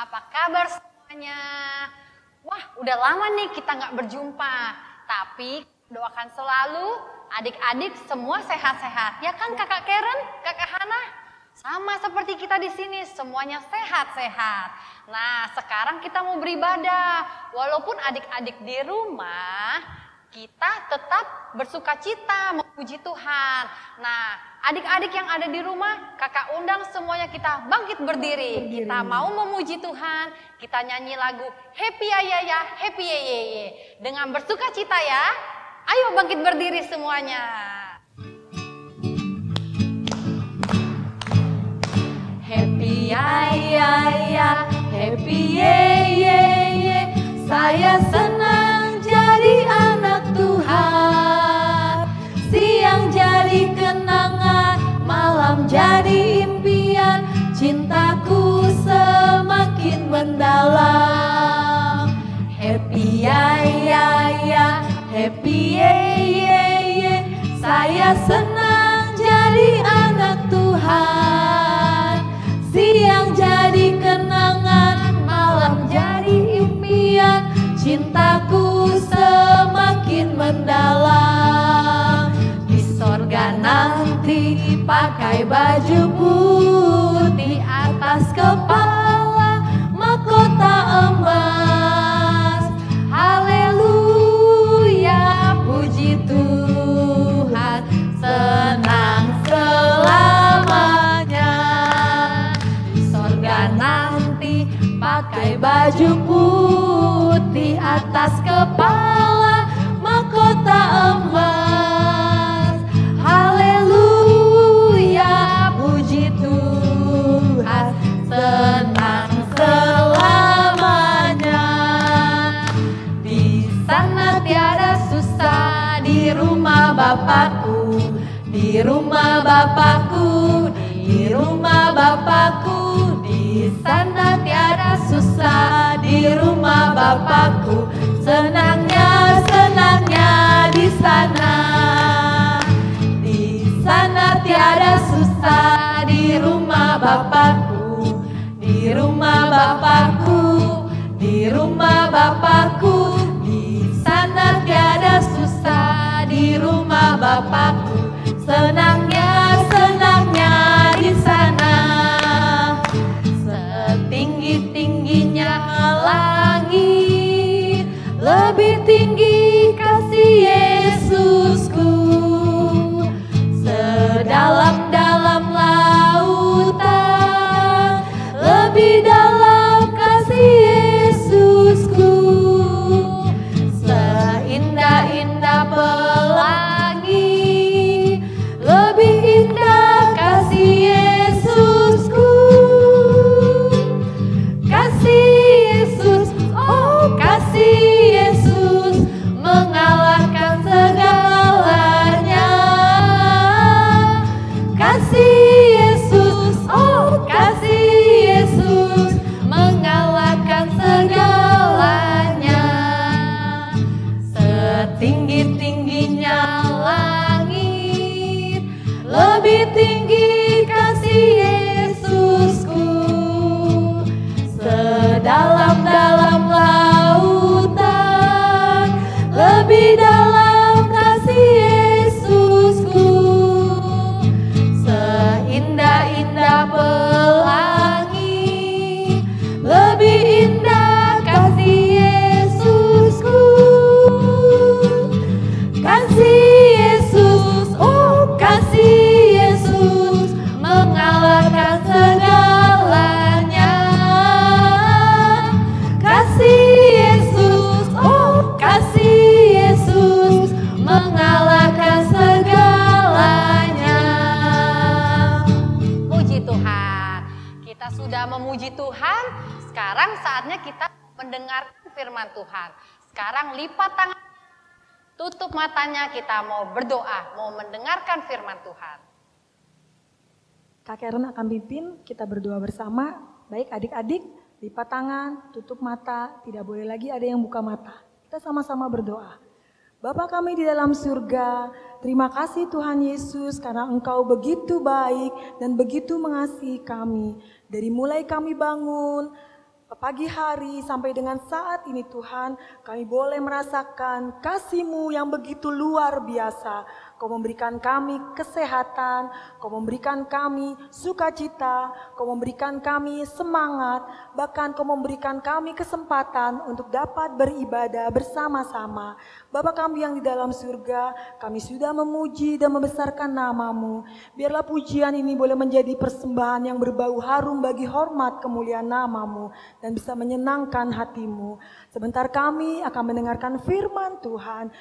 Apa kabar semuanya? Wah, udah lama nih kita nggak berjumpa. Tapi doakan selalu adik-adik semua sehat-sehat. Ya kan Kakak Karen, Kakak Hana? Sama seperti kita di sini, semuanya sehat-sehat. Nah, sekarang kita mau beribadah. Walaupun adik-adik di rumah, kita tetap bersuka cita memuji Tuhan. Nah, adik-adik yang ada di rumah, kakak undang semuanya kita bangkit berdiri. Kita mau memuji Tuhan, kita nyanyi lagu Happy Ayaya, Happy Yeye. Dengan bersuka cita ya, ayo bangkit berdiri semuanya. Happy Ayaya, Happy Yeye. Saya senang jadi anak Tuhan. Siang jadi kenangan, malam jadi impian. Cintaku semakin mendalam. Happy Ayaya, Happy Yeye. Saya senang jadi anak Tuhan. Siang jadi kenangan, malam jadi impian. Cintaku semakin mendalam. Di sorga nanti pakai baju putih, atas kepala mahkota emas. Haleluya, puji Tuhan, senang selamanya. Di sorga nanti pakai baju putih, atas kepala mahkota emas. Haleluya, puji Tuhan, senang selamanya. Di sana tiada susah, di rumah Bapakku, di rumah Bapakku, di rumah Bapakku. Di sana tiada susah, di rumah Bapakku. Senangnya, senangnya di sana. Di sana tiada susah, di rumah Bapakku, di rumah Bapakku, di rumah Bapakku. Di sana tiada susah, di rumah Bapakku. Senangnya, senangnya di sana. Setinggi-tingginya langit, lebih tinggi kasih Yesusku. Sedalam-dalam lautan, lebih dalam kasih Yesusku. Seindah-indah pelangi, lebih indah kasih Yesusku. Kasih Yesus, oh kasih Yesus, mengalahkan segalanya. Kasih Yesus, oh kasih Yesus, mengalahkan segalanya. Setinggi-tingginya langit, lebih tinggi kasih Yesusku. Sedalam-dalam lautan, lebih dalam kasih Yesusku. Seindah-indah pelangi, lebih indah kasih Yesusku. Kasih Yesus, oh kasih Yesus, mengalahkan segalanya. Kasih Yesus, oh kasih Yesus, mengalahkan segalanya. Puji Tuhan. Kita sudah memuji Tuhan. Sekarang saatnya kita mendengarkan firman Tuhan. Sekarang lipat tangan, tutup matanya, kita mau berdoa, mau mendengarkan firman Tuhan. Kak Karen akan pimpin, kita berdoa bersama. Baik adik-adik, lipat tangan, tutup mata, tidak boleh lagi ada yang buka mata. Kita sama-sama berdoa. Bapa kami di dalam surga, terima kasih Tuhan Yesus karena Engkau begitu baik dan begitu mengasihi kami. Dari mulai kami bangun, pagi hari sampai dengan saat ini Tuhan, kami boleh merasakan kasih-Mu yang begitu luar biasa. Kau memberikan kami kesehatan, Kau memberikan kami sukacita, Kau memberikan kami semangat, bahkan Kau memberikan kami kesempatan untuk dapat beribadah bersama-sama. Bapa kami yang di dalam surga, kami sudah memuji dan membesarkan nama-Mu. Biarlah pujian ini boleh menjadi persembahan yang berbau harum bagi hormat kemuliaan nama-Mu dan bisa menyenangkan hati-Mu. Sebentar kami akan mendengarkan firman Tuhan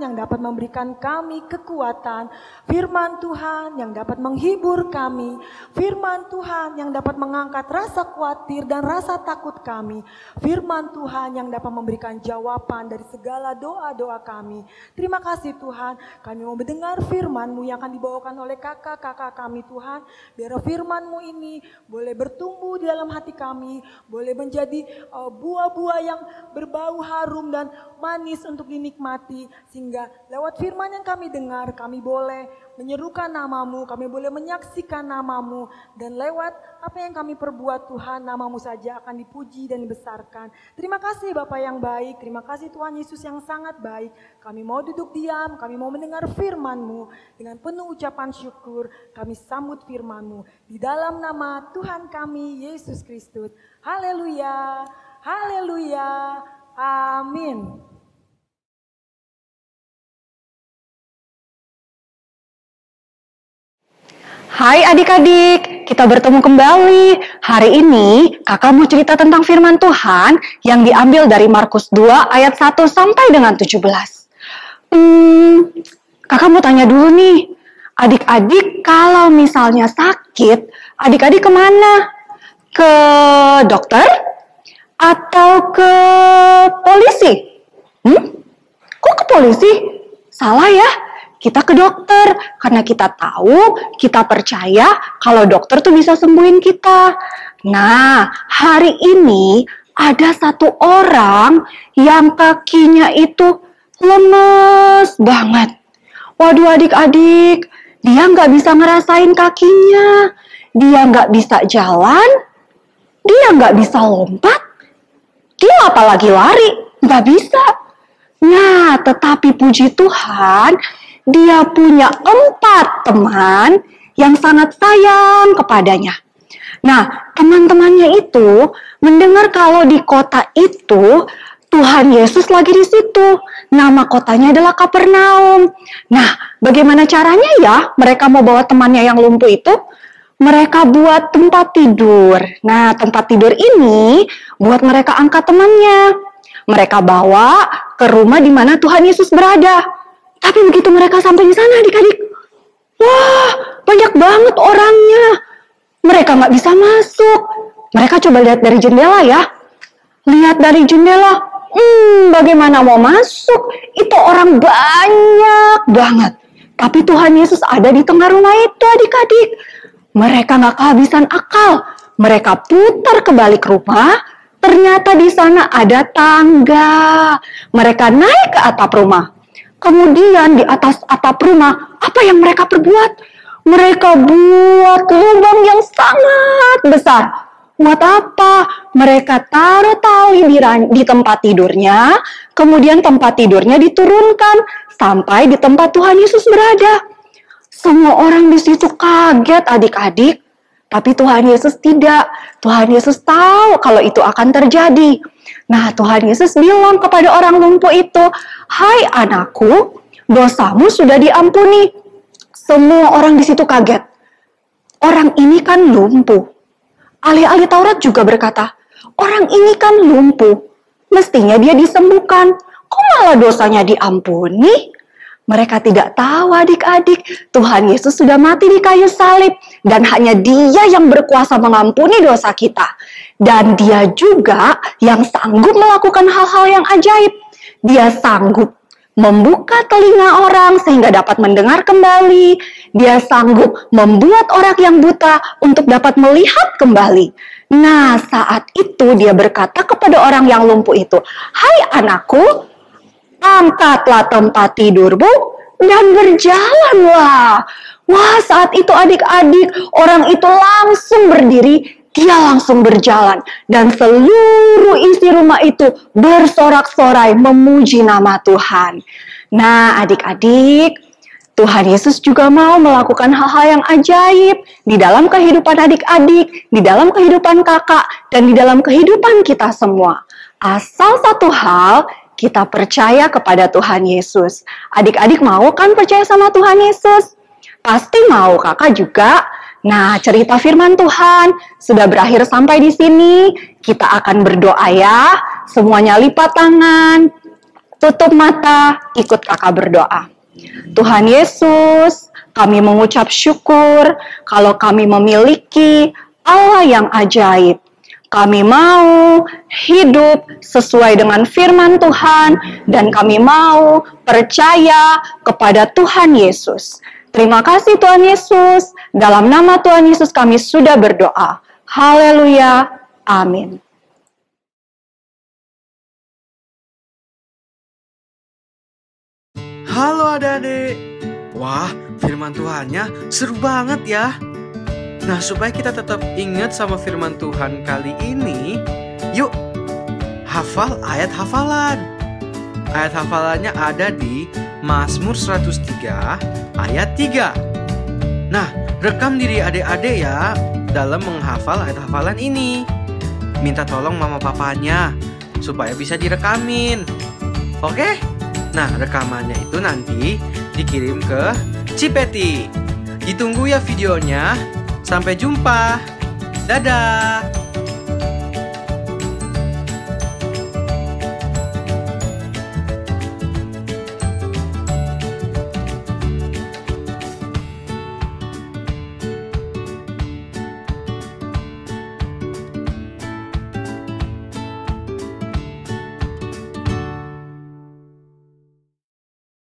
yang dapat memberikan kami kekuatan, firman Tuhan yang dapat menghibur kami, firman Tuhan yang dapat mengangkat rasa khawatir dan rasa takut kami, firman Tuhan yang dapat memberikan jawaban dari segala doa-doa kami. Terima kasih Tuhan, kami mau mendengar firman-Mu yang akan dibawakan oleh kakak-kakak kami Tuhan. Biar firman-Mu ini boleh bertumbuh di dalam hati kami, boleh menjadi buah-buah yang berbau harum dan manis untuk dinikmati, sehingga lewat firman yang kami dengar, kami boleh menyerukan nama-Mu, kami boleh menyaksikan nama-Mu, dan lewat apa yang kami perbuat Tuhan, nama-Mu saja akan dipuji dan dibesarkan. Terima kasih Bapa yang baik, terima kasih Tuhan Yesus yang sangat baik. Kami mau duduk diam, kami mau mendengar firman-Mu, dengan penuh ucapan syukur, kami sambut firman-Mu, di dalam nama Tuhan kami, Yesus Kristus. Haleluya, haleluya, amin. Hai adik-adik, kita bertemu kembali. Hari ini kakak mau cerita tentang firman Tuhan yang diambil dari Markus 2 ayat 1 sampai dengan 17. Kakak mau tanya dulu nih, adik-adik kalau misalnya sakit, adik-adik kemana? Ke dokter? Atau ke polisi? Kok ke polisi? Salah ya. Kita ke dokter, karena kita tahu, kita percaya kalau dokter tuh bisa sembuhin kita. Nah, hari ini ada satu orang yang kakinya itu lemes banget. Waduh adik-adik, dia nggak bisa ngerasain kakinya, dia nggak bisa jalan, dia nggak bisa lompat, dia apalagi lari, nggak bisa. Nah, tetapi puji Tuhan, dia punya 4 teman yang sangat sayang kepadanya. Nah, teman-temannya itu mendengar kalau di kota itu Tuhan Yesus lagi di situ. Nama kotanya adalah Kapernaum. Nah, bagaimana caranya ya mereka mau bawa temannya yang lumpuh itu? Mereka buat tempat tidur. Nah, tempat tidur ini buat mereka angkat temannya. Mereka bawa ke rumah di mana Tuhan Yesus berada. Tapi begitu mereka sampai di sana adik-adik, wah banyak banget orangnya. Mereka nggak bisa masuk. Mereka coba lihat dari jendela ya. Lihat dari jendela, bagaimana mau masuk? Itu orang banyak banget. Tapi Tuhan Yesus ada di tengah rumah itu adik-adik. Mereka nggak kehabisan akal. Mereka putar kebalik rumah. Ternyata di sana ada tangga. Mereka naik ke atap rumah. Kemudian di atas atap rumah, apa yang mereka perbuat? Mereka buat lubang yang sangat besar. Buat apa? Mereka taruh tali di tempat tidurnya, kemudian tempat tidurnya diturunkan sampai di tempat Tuhan Yesus berada. Semua orang di situ kaget adik-adik, tapi Tuhan Yesus tidak. Tuhan Yesus tahu kalau itu akan terjadi. Nah, Tuhan Yesus bilang kepada orang lumpuh itu, "Hai anakku, dosamu sudah diampuni." Semua orang di situ kaget. Orang ini kan lumpuh. Ahli-ahli Taurat juga berkata, orang ini kan lumpuh. Mestinya dia disembuhkan. Kok malah dosanya diampuni? Mereka tidak tahu adik-adik, Tuhan Yesus sudah mati di kayu salib. Dan hanya Dia yang berkuasa mengampuni dosa kita. Dan Dia juga yang sanggup melakukan hal-hal yang ajaib. Dia sanggup membuka telinga orang sehingga dapat mendengar kembali. Dia sanggup membuat orang yang buta untuk dapat melihat kembali. Nah, saat itu Dia berkata kepada orang yang lumpuh itu, "Hai anakku, angkatlah tempat tidurmu dan berjalanlah." Wah, saat itu adik-adik, orang itu langsung berdiri dia langsung berjalan dan seluruh isi rumah itu bersorak-sorai memuji nama Tuhan. Nah, adik-adik, Tuhan Yesus juga mau melakukan hal-hal yang ajaib di dalam kehidupan adik-adik, di dalam kehidupan kakak, dan di dalam kehidupan kita semua. Asal satu hal, kita percaya kepada Tuhan Yesus. Adik-adik mau kan percaya sama Tuhan Yesus? Pasti mau, kakak juga. Nah, cerita firman Tuhan sudah berakhir sampai di sini. Kita akan berdoa ya. Semuanya lipat tangan, tutup mata, ikut kakak berdoa. Tuhan Yesus, kami mengucap syukur kalau kami memiliki Allah yang ajaib. Kami mau hidup sesuai dengan firman Tuhan dan kami mau percaya kepada Tuhan Yesus. Terima kasih Tuhan Yesus. Dalam nama Tuhan Yesus kami sudah berdoa. Haleluya. Amin. Halo adik-adik. Wah, firman Tuhannya seru banget ya. Nah, supaya kita tetap ingat sama firman Tuhan kali ini, yuk hafal ayat hafalan. Ayat hafalannya ada di Mazmur 103 ayat 3. Nah, rekam diri adik-adik ya dalam menghafal ayat hafalan ini. Minta tolong mama papanya supaya bisa direkamin. Oke? Nah, rekamannya itu nanti dikirim ke Cipeti. Ditunggu ya videonya. Sampai jumpa. Dadah.